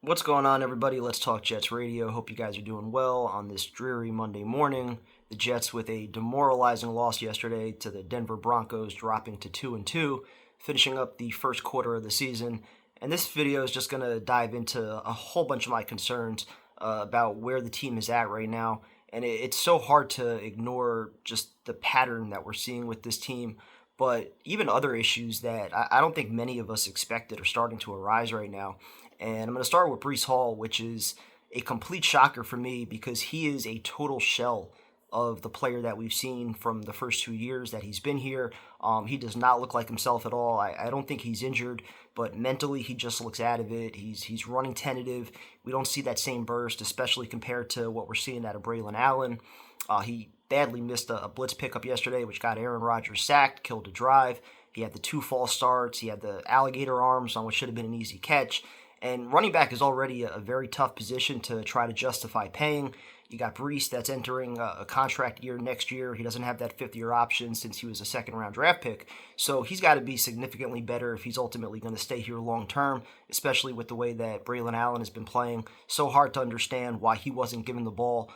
What's going on, everybody? Let's Talk Jets Radio. Hope you guys are doing well on this dreary Monday morning. The Jets with a demoralizing loss yesterday to the Denver Broncos, dropping to 2-2, finishing up the first quarter of the season. And this video is just going to dive into a whole bunch of my concerns about where the team is at right now. And it's so hard to ignore just the pattern that we're seeing with this team. But even other issues that I don't think many of us expected are starting to arise right now. And I'm going to start with Breece Hall, which is a complete shocker for me because he is a total shell of the player that we've seen from the first 2 years that he's been here. He does not look like himself at all. I don't think he's injured, but mentally he just looks out of it. He's running tentative. We don't see that same burst, especially compared to what we're seeing out of Braylon Allen. He badly missed a blitz pickup yesterday, which got Aaron Rodgers sacked, killed a drive. He had the two false starts. He had the alligator arms on what should have been an easy catch. And running back is already a very tough position to try to justify paying. You got Breece that's entering a contract year next year. He doesn't have that fifth-year option since he was a second-round draft pick. So he's got to be significantly better if he's ultimately going to stay here long-term, especially with the way that Braylon Allen has been playing. So hard to understand why he wasn't given the ball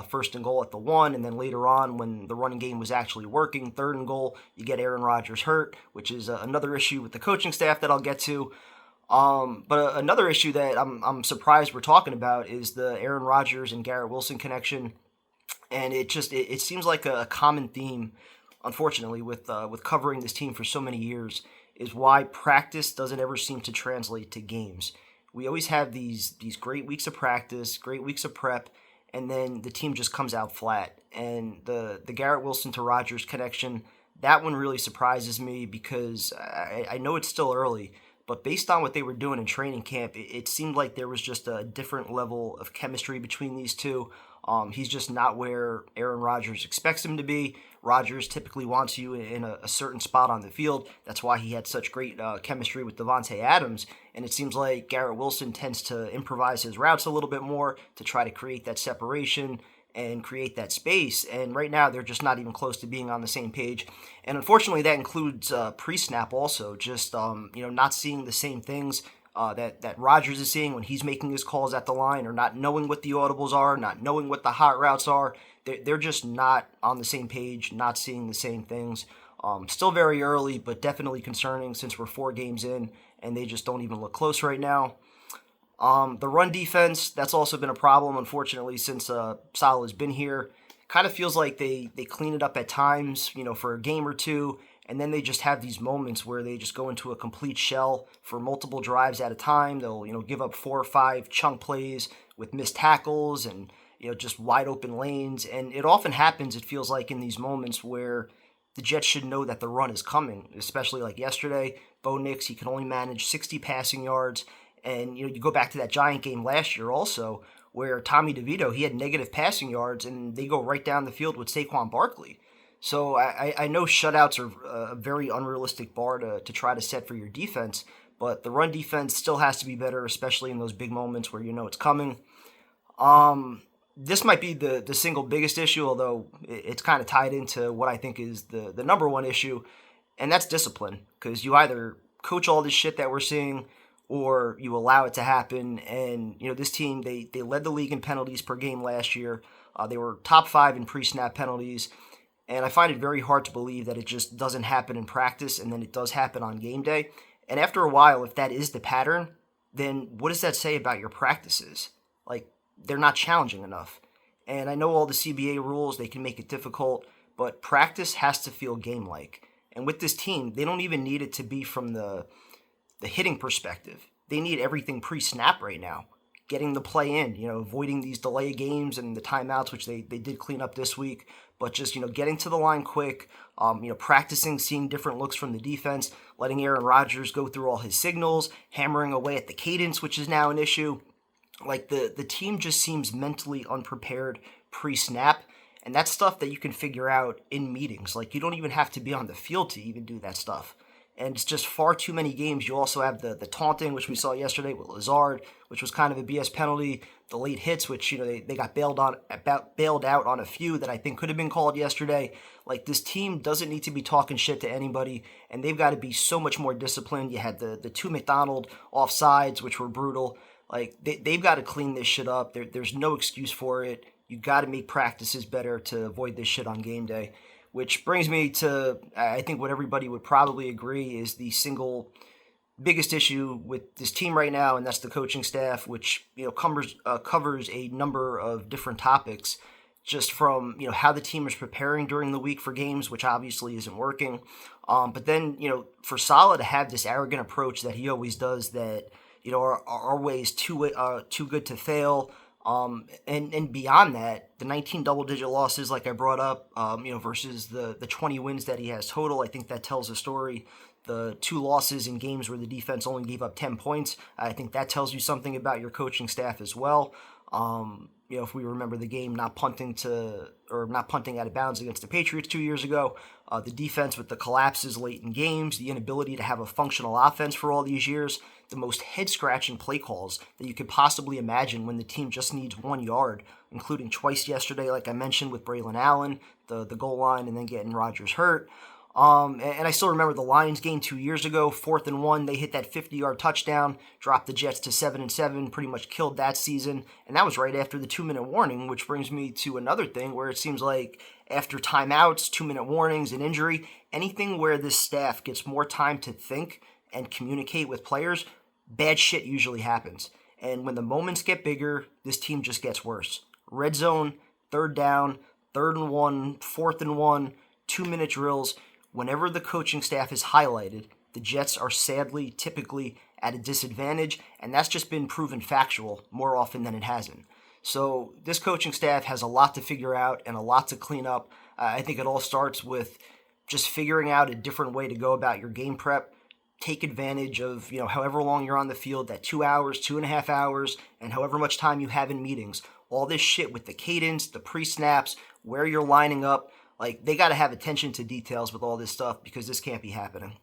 first and goal at the 1, and then later on when the running game was actually working, third and goal, you get Aaron Rodgers hurt, which is another issue with the coaching staff that I'll get to. But another issue that I'm surprised we're talking about is the Aaron Rodgers and Garrett Wilson connection, and it seems like a common theme, unfortunately, with covering this team for so many years, is why practice doesn't ever seem to translate to games. We always have these great weeks of practice, great weeks of prep, and then the team just comes out flat. And the Garrett Wilson to Rodgers connection, that one really surprises me because I know it's still early. But based on what they were doing in training camp, it seemed like there was just a different level of chemistry between these two. He's just not where Aaron Rodgers expects him to be. Rodgers typically wants you in a certain spot on the field. That's why he had such great chemistry with Devontae Adams. And it seems like Garrett Wilson tends to improvise his routes a little bit more to try to create that separation and create that space. And right now, they're just not even close to being on the same page. And unfortunately, that includes pre-snap also. Just not seeing the same things that Rodgers is seeing when he's making his calls at the line, or not knowing what the audibles are, not knowing what the hot routes are. They're just not on the same page, not seeing the same things. Still very early, but definitely concerning since we're 4 games in and they just don't even look close right now. The run defense, that's also been a problem, unfortunately, since Sal has been here. Kind of feels like they clean it up at times, for a game or two, and then they just have these moments where they just go into a complete shell for multiple drives at a time. They'll, give up 4 or 5 chunk plays with missed tackles and, just wide open lanes. And it often happens, it feels like, in these moments where the Jets should know that the run is coming, especially like yesterday. Bo Nix, he can only manage 60 passing yards. And, you go back to that Giant game last year also, where Tommy DeVito, he had negative passing yards, and they go right down the field with Saquon Barkley. So I know shutouts are a very unrealistic bar to try to set for your defense, but the run defense still has to be better, especially in those big moments where you know it's coming. This might be the single biggest issue, although it's kind of tied into what I think is the number one issue, and that's discipline, because you either coach all this shit that we're seeing or you allow it to happen. And, this team, they led the league in penalties per game last year. They were top 5 in pre-snap penalties. And I find it very hard to believe that it just doesn't happen in practice and then it does happen on game day. And after a while, if that is the pattern, then what does that say about your practices? Like, they're not challenging enough. And I know all the CBA rules, they can make it difficult, but practice has to feel game-like. And with this team, they don't even need it to be from the hitting perspective. They need everything pre-snap right now. Getting the play in, avoiding these delay games and the timeouts, which they did clean up this week. But just, getting to the line quick, practicing, seeing different looks from the defense, letting Aaron Rodgers go through all his signals, hammering away at the cadence, which is now an issue. Like, the team just seems mentally unprepared pre-snap. And that's stuff that you can figure out in meetings. Like, you don't even have to be on the field to even do that stuff. And it's just far too many games. You also have the taunting, which we saw yesterday with Lazard, which was kind of a BS penalty. The late hits, which they got bailed out on a few that I think could have been called yesterday. Like, this team doesn't need to be talking shit to anybody, and they've got to be so much more disciplined. You had the 2 McDonald offsides, which were brutal. Like, they've got to clean this shit up. There's no excuse for it. You got to make practices better to avoid this shit on game day. Which brings me to, I think what everybody would probably agree is the single biggest issue with this team right now, and that's the coaching staff, which covers a number of different topics, just from how the team is preparing during the week for games, which obviously isn't working. But then for Saleh to have this arrogant approach that he always does, that our way is too good to fail. And beyond that, the 19 double-digit losses, like I brought up, versus the 20 wins that he has total, I think that tells a story. The 2 losses in games where the defense only gave up 10 points, I think that tells you something about your coaching staff as well. If we remember the game not punting out of bounds against the Patriots 2 years ago, the defense with the collapses late in games, the inability to have a functional offense for all these years, the most head-scratching play calls that you could possibly imagine when the team just needs 1 yard, including twice yesterday, like I mentioned, with Braylon Allen, the goal line, and then getting Rodgers hurt. And I still remember the Lions game 2 years ago, 4th and 1. They hit that 50-yard touchdown, dropped the Jets to 7-7, pretty much killed that season. And that was right after the 2-minute warning, which brings me to another thing where it seems like after timeouts, 2-minute warnings, and injury, anything where this staff gets more time to think and communicate with players, bad shit usually happens. And when the moments get bigger, this team just gets worse. Red zone, 3rd down, 3rd and 1, 4th and 1, 2-minute drills. Whenever the coaching staff is highlighted, the Jets are sadly, typically, at a disadvantage, and that's just been proven factual more often than it hasn't. So this coaching staff has a lot to figure out and a lot to clean up. I think it all starts with just figuring out a different way to go about your game prep. Take advantage of, however long you're on the field, that 2 hours, 2.5 hours, and however much time you have in meetings. All this shit with the cadence, the pre-snaps, where you're lining up. Like, they got to have attention to details with all this stuff because this can't be happening.